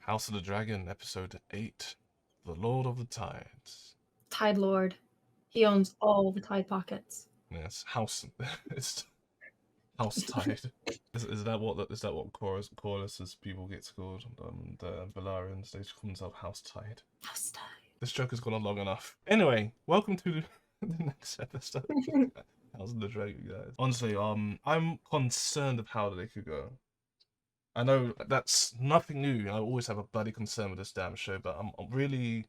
House of the Dragon, episode 8, The Lord of the Tides. Tide Lord. He owns all the Tide Pockets. Yes, it's House Tide. Is that what Corlys's people get called? The Valarians, they call themselves House Tide. House Tide. This joke has gone on long enough. Anyway, welcome to the next episode of House of the Dragon, guys. Honestly, I'm concerned of how they could go. I know that's nothing new. I always have a bloody concern with this damn show, but I'm really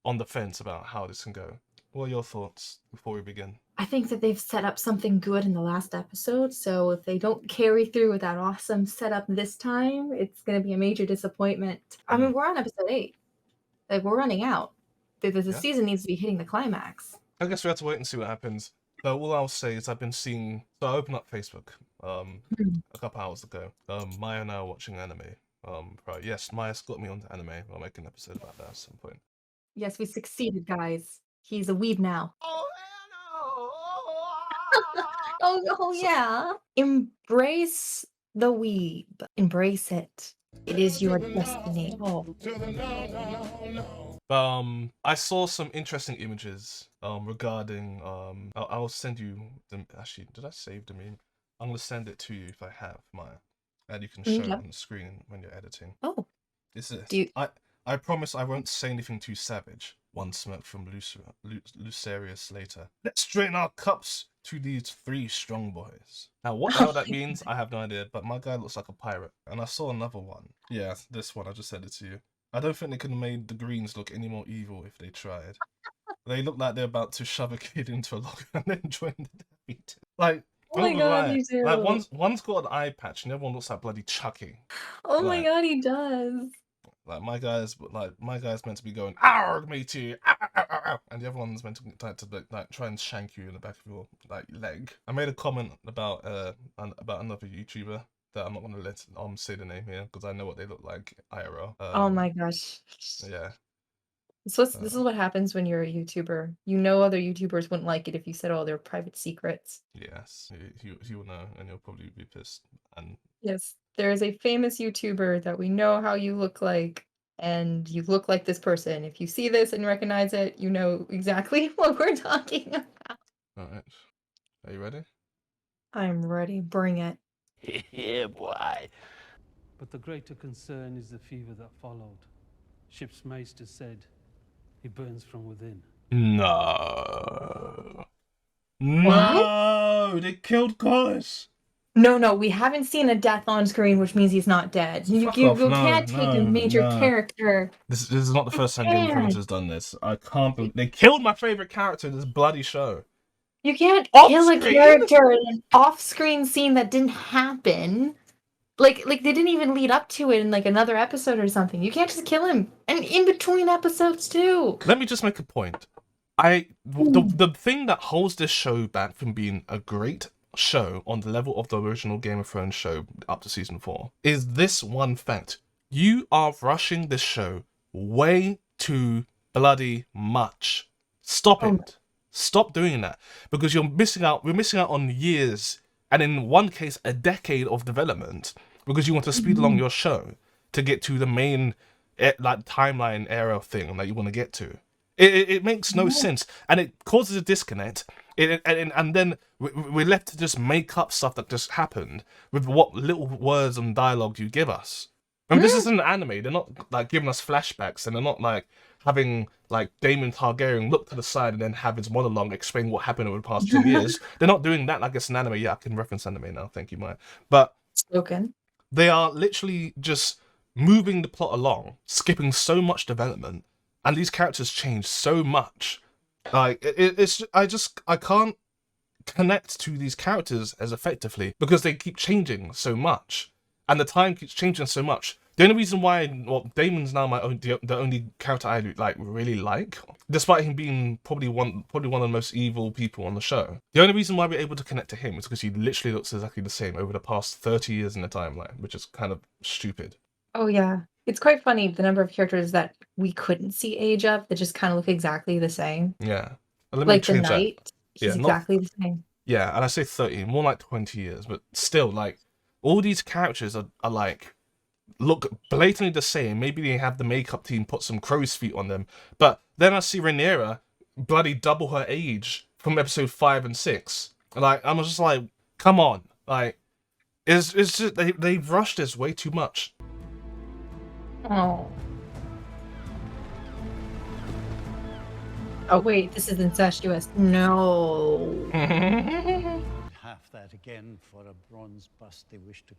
on the fence about how this can go. What are your thoughts before we begin? I think that they've set up something good in the last episode, so if they don't carry through with that awesome setup this time, it's going to be a major disappointment. I mean, we're on episode 8. Like, we're running out. The season needs to be hitting the climax. I guess we have to wait and see what happens. But all I'll say is I've been seeing... So I opened up Facebook a couple hours ago. Maya and I are watching anime. Right, yes, Maya's got me onto anime. I'll make an episode about that at some point. Yes, we succeeded, guys. He's a weeb now. Oh yeah. Embrace the weeb. Embrace it. It is your destiny. Oh. I saw some interesting images regarding I'll send you them. Actually, did I save them in? I'm gonna send it to you if I have, Maya, and you can show it on the screen when you're editing. Oh, is this? I promise I won't say anything too savage. One smirk from Lucerius later. Let's drain our cups to these 3 strong boys. Now, what the hell that means, I have no idea, but my guy looks like a pirate. And I saw another one. Yeah, this one, I just sent it to you. I don't think they could have made the Greens look any more evil if they tried. They look like they're about to shove a kid into a locker and then join the defeat. Like, oh my god, you do. Like, one's got an eye patch and the other one looks like bloody Chucky. Oh my god, he does. Like my guy's meant to be going, "Arr, me too," ow, ow, ow, ow. And the other one's meant to try and shank you in the back of your leg. I made a comment about another YouTuber that I'm not gonna let say the name here because I know what they look like IRL. Oh my gosh. Yeah. So this is what happens when you're a YouTuber. You know other YouTubers wouldn't like it if you said all their private secrets. Yes, he will know, and he'll probably be pissed. And yes. There is a famous YouTuber that we know how you look like, and you look like this person. If you see this and recognize it, you know exactly what we're talking about. Alright. Are you ready? I'm ready. Bring it. Yeah, boy. But the greater concern is the fever that followed. Ship's maester said, he burns from within. No. No! They killed Corlys! No, we haven't seen a death on screen, which means he's not dead. You can't take a major character. This is not the first time Game of Thrones has done this. I can't believe they killed my favorite character in this bloody show. You can't kill a character in an off-screen scene that didn't happen. Like they didn't even lead up to it in like another episode or something. You can't just kill him. And in between episodes too. Let me just make a point. The thing that holds this show back from being a great show on the level of the original Game of Thrones show up to season 4 is this one fact. You are rushing this show way too bloody much. Stop it. Stop doing that. Because we're missing out on years, and in one case a decade of development, because you want to speed along your show to get to the main timeline era thing that you want to get to. It makes no sense, and it causes a disconnect. And then we're left to just make up stuff that just happened with what little words and dialogue you give us. And this isn't an anime. They're not like giving us flashbacks, and they're not like having like Damon Targaryen look to the side and then have his monologue explain what happened over the past 10 years. They're not doing that like it's an anime. Yeah, I can reference anime now. Thank you, Maya. But they are literally just moving the plot along, skipping so much development, and these characters change so much. Like I can't connect to these characters as effectively because they keep changing so much, and the time keeps changing so much. The only reason why Damon's now the only character I really like, despite him being probably one of the most evil people on the show. The only reason why we're able to connect to him is because he literally looks exactly the same over the past 30 years in the timeline, which is kind of stupid. Oh yeah. It's quite funny, the number of characters that we couldn't see age up that just kind of look exactly the same. Yeah. Like the Knight, he's exactly the same. Yeah, and I say 30, more like 20 years, but still, like, all these characters are like look blatantly the same. Maybe they have the makeup team put some crow's feet on them. But then I see Rainier bloody double her age from episode 5 and 6. Like, I'm just like, come on. Like, it's just, they've rushed this way too much. Oh. Oh wait, this is incestuous. No. Half that again for a bronze bust they wish to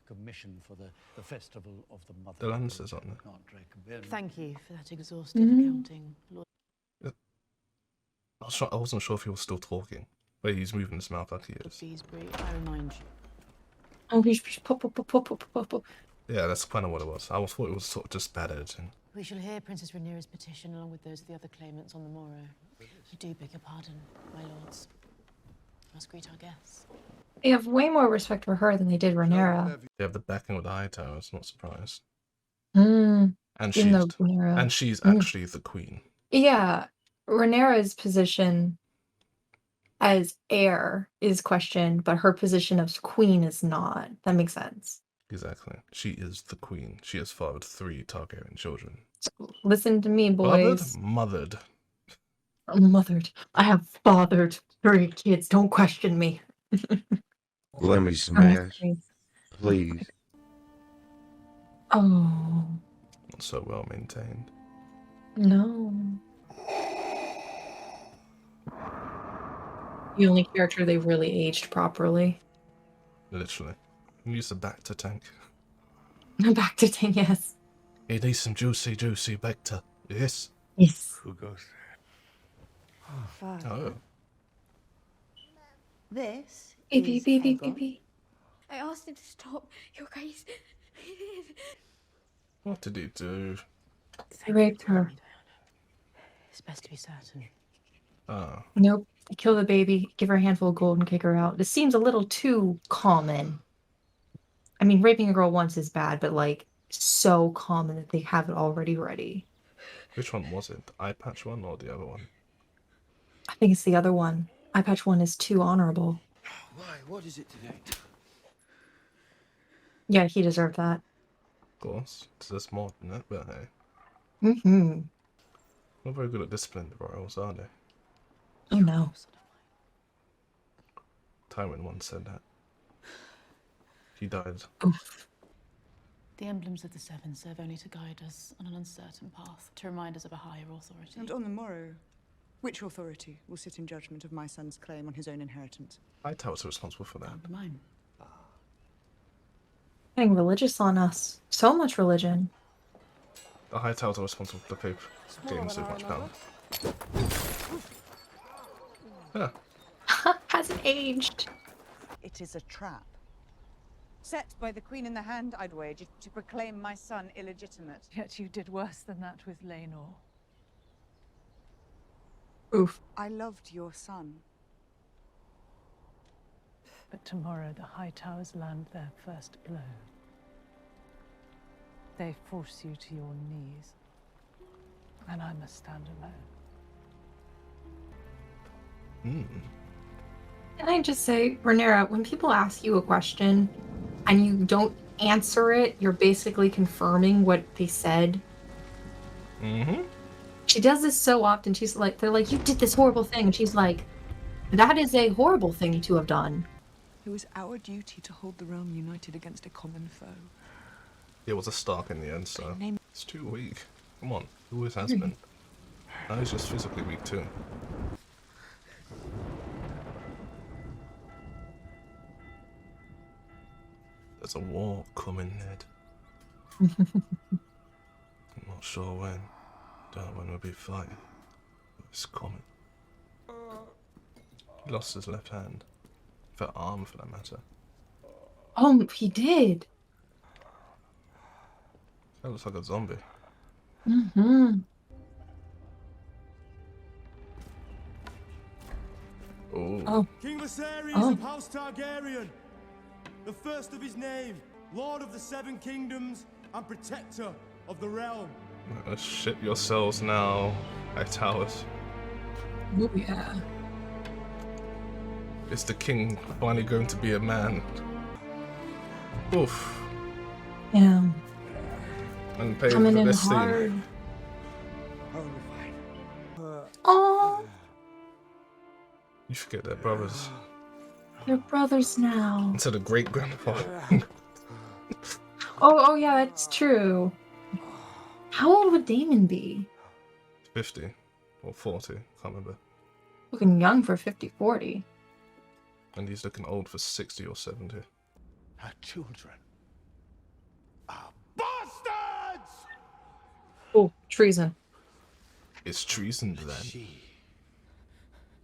commission for the festival of the mother. The Lancers on it. Not recommend. Thank you for that exhaustive accounting, Lord. I wasn't sure if he was still talking, but he's moving his mouth like he is. Beesbury, I remind you. Oh, pop. Yeah, that's kind of what it was. I thought it was sort of just bad editing. We shall hear Princess Rainier's petition along with those of the other claimants on the morrow. I do beg your pardon, my lords. I must greet our guests. They have way more respect for her than they did Rainier. They have the backing of the Hightowers, not surprised. Mm. And she's actually the queen. Yeah, Rhaenyra's position as heir is questioned, but her position as queen is not. That makes sense. Exactly. She is the queen. She has fathered 3 Targaryen children. Listen to me, boys. Mothered. Mothered. I have fathered 3 kids. Don't question me. Let me smash, please. Oh. Not so well maintained. No. The only character they've really aged properly. Literally. Use the Bacta tank. Back to 10, yes. It needs some juicy Bacta. Yes. Yes. Who goes Father, Oh. this Baby, is baby, Aegon. baby. I asked him to stop, Your Grace. He did. What did he do? They raped her. It's best to be certain. Oh. Nope. Kill the baby, give her a handful of gold, and kick her out. This seems a little too common. I mean, raping a girl once is bad, but like so common that they have it already ready. Which one was it? The eye patch one or the other one? I think it's the other one. Eye patch one is too honorable. Why? What is it today? Yeah, he deserved that. Of course. There's more than that, but hey. Mm-hmm. Not very good at disciplining the royals, are they? Oh no. Tywin once said that. He died. Oof. The emblems of the Seven serve only to guide us on an uncertain path, to remind us of a higher authority. And on the morrow, which authority will sit in judgment of my son's claim on his own inheritance? Hightowers are responsible for that. Can't be mine. Getting religious on us. So much religion. The Hightowers are responsible for the Pope getting so much power. Yeah. Hasn't aged. It is a trap. Set by the Queen in the Hand, I'd wager, to proclaim my son illegitimate. Yet you did worse than that with Rainier. Oof. I loved your son. But tomorrow the Hightowers land their first blow. They force you to your knees. And I must stand alone. Can I just say, Rhaenyra, when people ask you a question and you don't answer it, you're basically confirming what they said. Mm-hmm. She does this so often. She's like, they're like, you did this horrible thing. And she's like, that is a horrible thing to have done. It was our duty to hold the realm united against a common foe. It was a Stark in the end, so it's too weak. Come on, it always has been. Now he's just physically weak too. There's a war coming, Ned. I'm not sure when. Don't know when we'll be fighting. But it's coming. He lost his left hand. For arm, for that matter. Oh, he did. That looks like a zombie. Mm-hmm. Oh. King Viserys of House Targaryen, the first of his name, Lord of the Seven Kingdoms and Protector of the Realm. Shit yourselves now, Hightowers. Oh, yeah. Is the king finally going to be a man? Oof. Yeah. And pay Coming for in this scene. hard. Oh, You forget their brothers. they're brothers now. Instead of great grandfather. Oh, yeah, that's true. How old would Damon be? 50 or 40, can't remember. Looking young for 50, 40. And he's looking old for 60 or 70. Our children are bastards! Oh, treason. It's treason then. She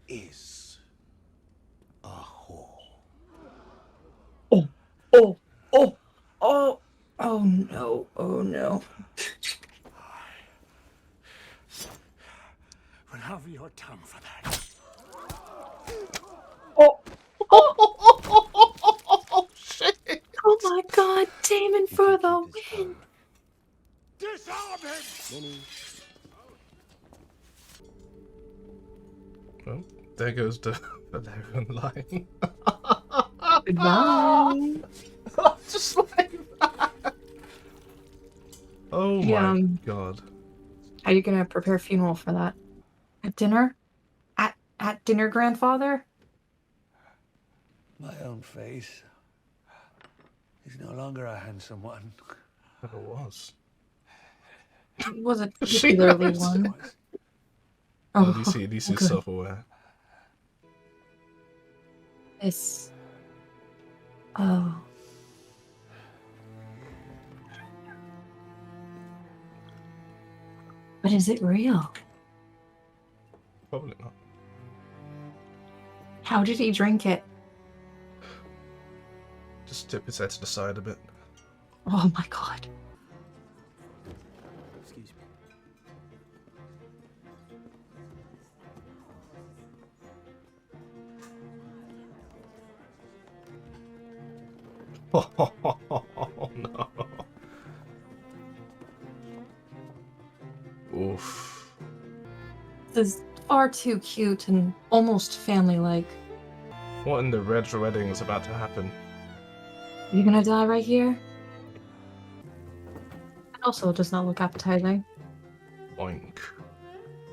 is a whore. Oh, oh, oh, oh, oh no, oh no. Will have your tongue for that. Oh, Oh shit! oh my god, Damon for the win. Disarm him! Well, there goes the Valerian line. Goodbye. Just like that. Oh my god. How are you gonna prepare a funeral for that? At dinner? At dinner, grandfather? My own face is no longer a handsome one. Never was. It wasn't She particularly knows. one. Oh, at least he's good. self-aware. It's... Oh. But is it real? Probably not. How did he drink it? Just tip his head to the side a bit. Oh my god. Excuse me. Oh no. Oof. This is far too cute and almost family-like. What in the red wedding is about to happen? Are you gonna die right here? Also, it does not look appetizing. Oink.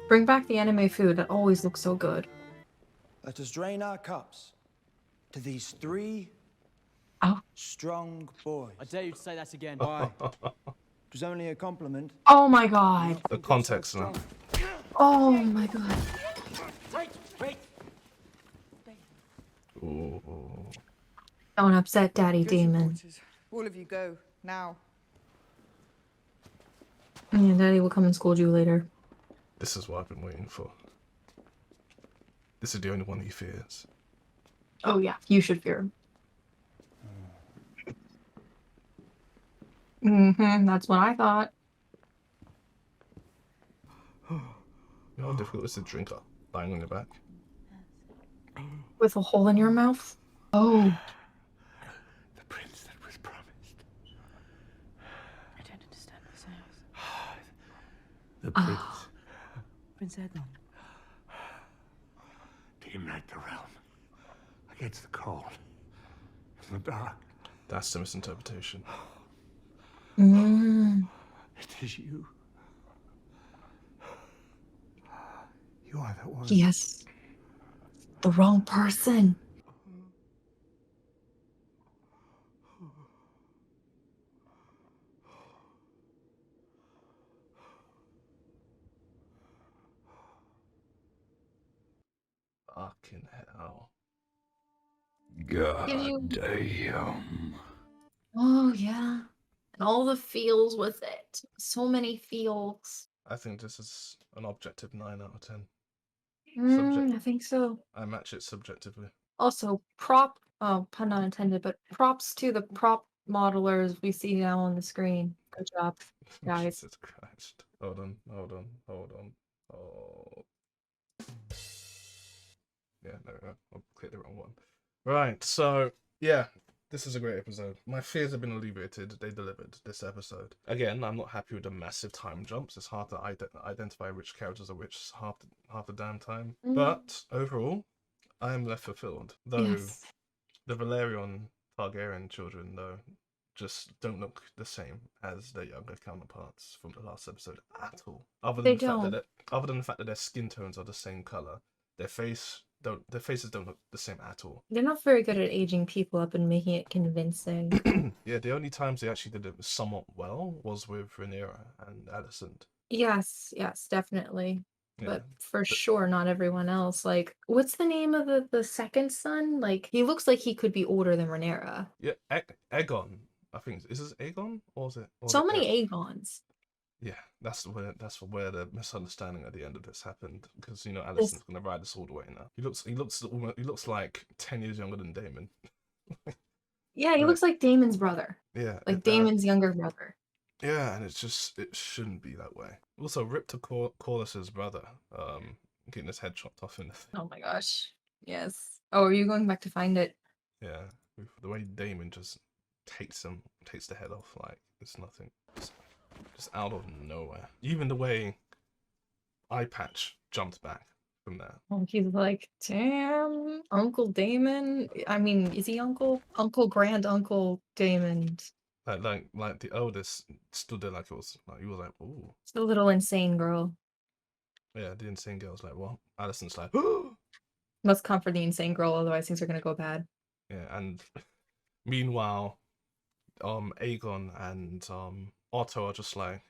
Bring back the anime food. It always looks so good. Let us drain our cups to these three strong boys. I dare you to say that again. Why? It was only a compliment. Oh my god. The context now. Oh my god. Wait. Ooh. Don't upset Daddy Damon. All of you go, now. Yeah, Daddy will come and scold you later. This is what I've been waiting for. This is the only one he fears. Oh yeah, you should fear him. That's what I thought. You know how difficult it is to drink lying on your back? With a hole in your mouth? Oh. The prince that was promised. I don't understand this house. The prince. Prince Edmund. To unite the realm against the cold and the dark. That's the misinterpretation. It is you. You are that one. Yes. The wrong person. Fucking hell. God damn. Oh yeah. And all the feels with it. So many feels. I think this is an objective 9 out of 10. I think so. I match it subjectively. Also, pun not intended, but props to the prop modelers we see now on the screen. Good job, guys. Jesus Christ. Hold on. Oh. Yeah, no, I'll click the wrong one. Right, so, yeah, this is a great episode. My fears have been alleviated. They delivered this episode. Again, I'm not happy with the massive time jumps. It's hard to identify which characters are which half the damn time. But overall, I am left fulfilled. Though Yes. the Valerian Targaryen children, though, just don't look the same as their younger counterparts from the last episode at all. Other They than the fact don't. that other than the fact that their skin tones are the same color, their faces don't look the same at all. They're not very good at aging people up and making it convincing. Yeah, the only times they actually did it somewhat well was with Rainier and Alicent. Yes, definitely. Yeah, But for sure, not everyone else. Like, what's the name of the second son? Like, he looks like he could be older than Rhaenyra. yeah, Aegon. I think is this Aegon or is it? Or So is it many Aegons. Yeah, that's where the misunderstanding at the end of this happened, because you know This- Alicent's gonna ride this all the way now. He looks like 10 years younger than Damon. Yeah, he Right. looks like Damon's brother. Yeah, Like Damon's younger brother. yeah, and it shouldn't be that way. Also, Rip to Corlys's brother, getting his head chopped off in the thing. Oh my gosh. Yes. Oh, are you going back to find it? Yeah, with the way Damon just takes the head off like it's nothing, just out of nowhere. Even the way Eye Patch jumped back from there. Oh, he's like, damn, Uncle Damon. I mean, is he uncle? Uncle, grand uncle Damon. Like the eldest stood there like it was like he was like, ooh. It's the little insane girl. Yeah, the insane girl's like, what? Alicent's like, Must come for the insane girl, otherwise things are gonna go bad. yeah, and meanwhile, Aegon and Otto are just like,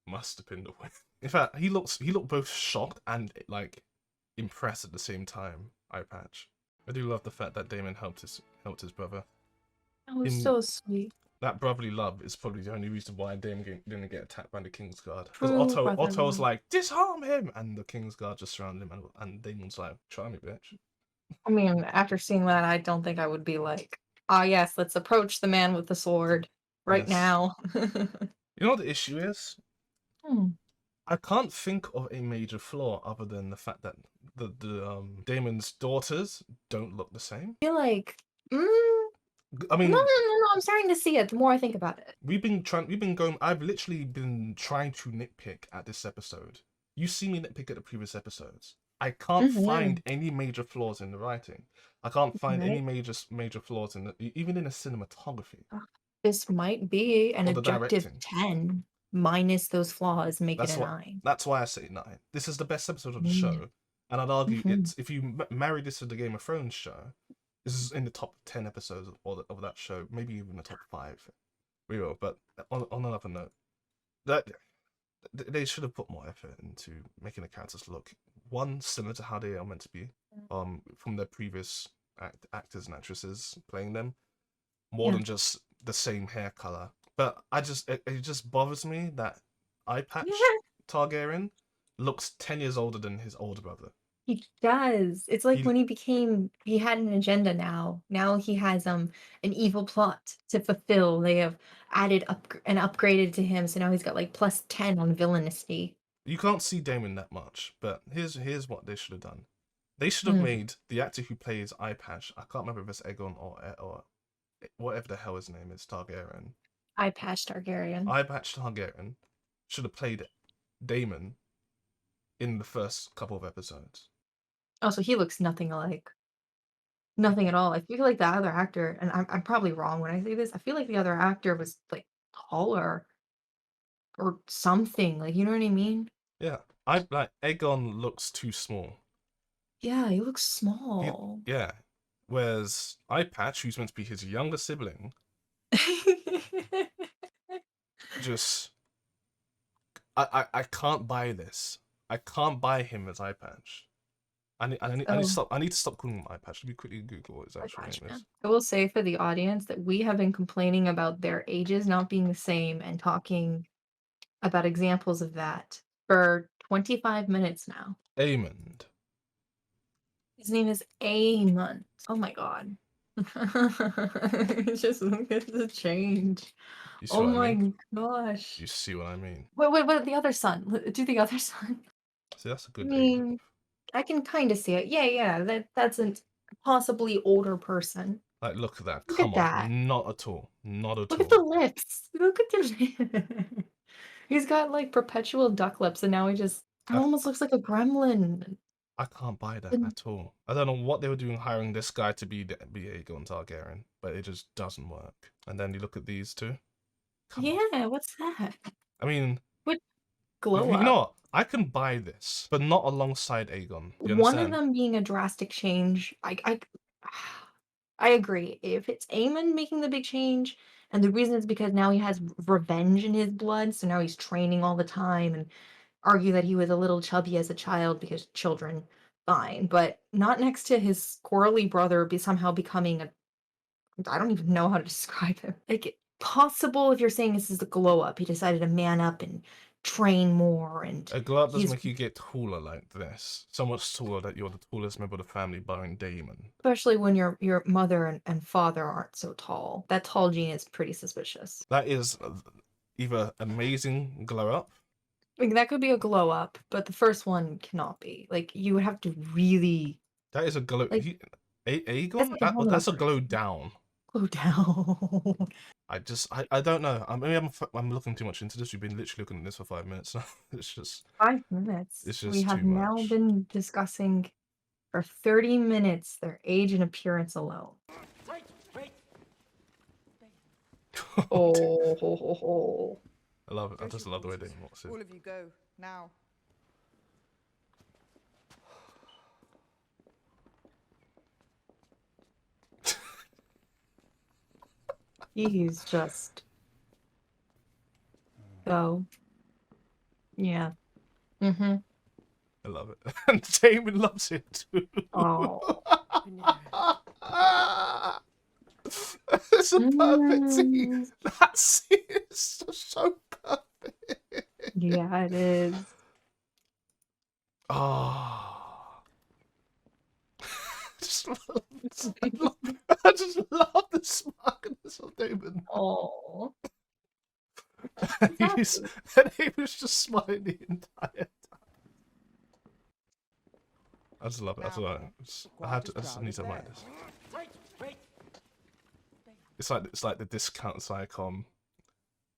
must have been the way. In fact, he looked both shocked and like impressed at the same time. Eye Patch. I do love the fact that Damon helped his brother. That was so sweet. That brotherly love is probably the only reason why Damon didn't get attacked by the Kingsguard. Because True Otto brotherly was love. like, disarm him, and the Kingsguard just surrounded him, and Damon's like, try me, bitch. I mean, after seeing that, I don't think I would be like, ah, yes, let's approach the man with the sword right Yes. now. You know what the issue is? Hmm. I can't think of a major flaw other than the fact that the Damon's daughters don't look the same. I feel like, I mean, no, I'm starting to see it the more I think about it. I've literally been trying to nitpick at this episode. You see me nitpick at the previous episodes. I can't find any major flaws in the writing. I can't find any major flaws in even in the cinematography. This might be an Or the objective directing. 10 minus those flaws, make it a 9. That's why I say 9. This is the best episode of the show, and I'd argue it's if you marry this with the Game of Thrones show, this is in the top 10 episodes of that show, maybe even the top 5. We will, but on another note, that they should have put more effort into making the characters look similar to how they are meant to be, from their previous actors and actresses playing them, more than just the same hair color. But it just bothers me that Eye Patch Targaryen looks 10 years older than his older brother. He does. It's like when he had an agenda now. Now he has an evil plot to fulfill. They have added and upgraded to him, so now he's got like plus 10 on villainy. You can't see Damon that much, but here's what they should have done. They should have made the actor who plays Eye Patch, I can't remember if it's Aegon or whatever the hell his name is, Targaryen. Eye Patch Targaryen. Eye Patch Targaryen should have played Damon in the first couple of episodes. Also, he looks nothing alike. Nothing at all. I feel like the other actor, and I'm probably wrong when I say this, I feel like the other actor was like taller or something. Like, you know what I mean? Yeah, Aegon looks too small. Yeah, he looks small. Yeah, whereas Eye Patch, who's meant to be his younger sibling, just I can't buy this. I can't buy him as Eye Patch. I need to stop calling him Eye Patch. Let me quickly Google what his actual name is. I will say for the audience that we have been complaining about their ages not being the same and talking about examples of that for 25 minutes now. Eamonn. His name is Eamonn. Oh my god. Just look at the change. You see Oh what I my mean? gosh. You see what I mean? Wait, the other son. Do the other son. See, that's a I good age. mean, I can kind of see it. Yeah, that's a possibly older person. Like, look at that. Look Come at that. on. Not at all. Not at Look all. at the lips. Look at the He's got like perpetual duck lips, and now he almost looks like a gremlin. I can't buy that And- at all. I don't know what they were doing hiring this guy to be Aegon Targaryen, but it just doesn't work. And then you look at these two. Come on. Yeah, what's that? I mean, What glow you up? know what? I can buy this, but not alongside Aegon. You One of understand? them being a drastic change. I agree. If it's Eamon making the big change, and the reason is because now he has revenge in his blood, so now he's training all the time, and argue that he was a little chubby as a child because children, fine, but not next to his squirrely brother be somehow becoming a. I don't even know how to describe him. Like, possible if you're saying this is a glow up. He decided to man up and train more, and A glow up does he's make you get taller like this. So much taller that you're the tallest member of the family, barring Damon. especially when your mother and father aren't so tall. That tall gene is pretty suspicious. That is either amazing glow up. Like, that could be a glow up, but the first one cannot be. Like, you would have to really That is a glow. like Aegon? like a whole That's a nother glow down. glow down. I don't know. Maybe I'm looking too much into this. We've been literally looking at this for 5 minutes now. It's just 5 minutes. It's We just have too now much. been discussing for 30 minutes their age and appearance alone. Wait, wait. Oh, ho, ho, ho. I love it. I Go to just your love the way quarters. Damon walks in. All of you go, now. He's just go. Yeah. Mm-hmm. I love it. And Damon loves it too. Oh. It's a perfect scene. That scene is so perfect. Yeah, it is. Oh. I just love the smugness of Damon. Oh. And he was just smiling the entire time. I just love it. I just love it. I just need to write this. Wait, wait. It's like the discount Psycom.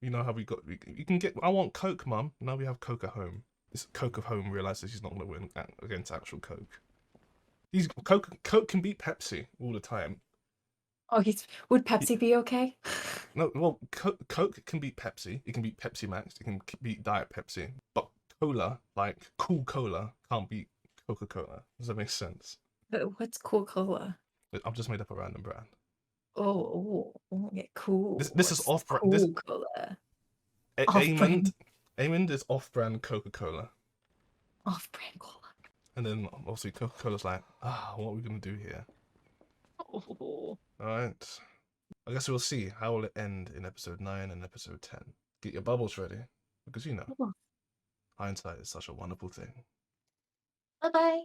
You know how we you can get. I want Coke, Mum. Now we have Coke at home. This Coke at home realizes he's not going to win against actual Coke. Coke can beat Pepsi all the time. Oh, would Pepsi be okay? No, well, Coke can beat Pepsi. It can beat Pepsi Max. It can beat Diet Pepsi. But cola, like cool cola, can't beat Coca-Cola. Does that make sense? What's Coca-Cola? I've just made up a random brand. Oh, yeah, cool. This is off brand. Cool cola. Eamonn is off-brand Coca-Cola. Off-brand cola. And then obviously Coca-Cola's like, what are we gonna do here? Oh. Alright. I guess we'll see how will it end in episode 9 and episode 10. Get your bubbles ready. Because you know, hindsight is such a wonderful thing. Bye-bye.